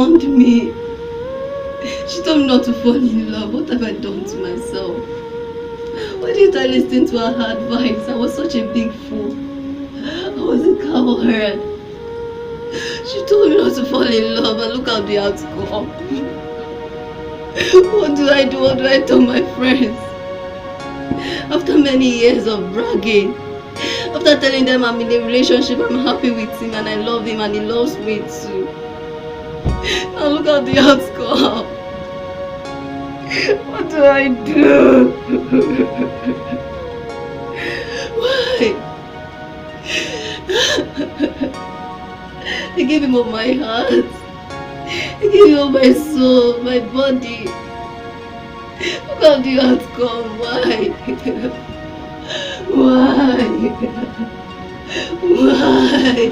warned me. She told me not to fall in love. What have I done to myself? Why didn't I listen to her advice? I was such a big fool. I was a coward. She told me not to fall in love, and look at the outcome. What do I do? What do I tell my friends? After many years of bragging, after telling them I'm in a relationship, I'm happy with him and I love him and he loves me too. Now look at the outcome. What do I do? Why? I gave him all my heart. I gave him all my soul, my body. Look at the outcome. Why? Why? Why?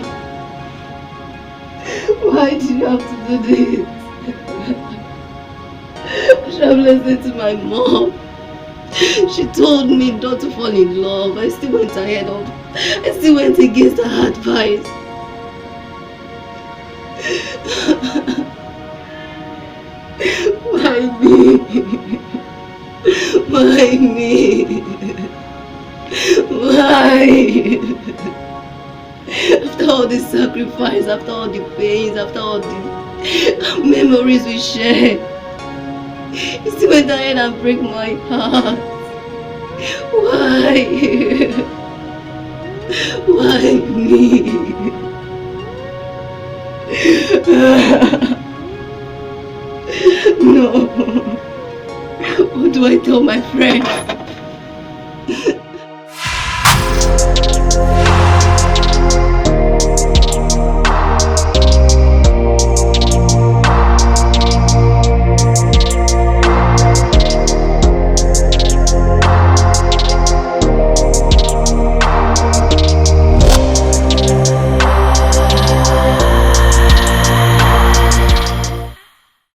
Why did you have to do this? I should have listened to my mom. She told me not to fall in love. I still went ahead of. I still went against her advice. Why me? Why me? Why? After all the sacrifice, after all the pains, after all the memories we shared, you still went ahead and break my heart. Why? Why me? No. What do I tell my friends?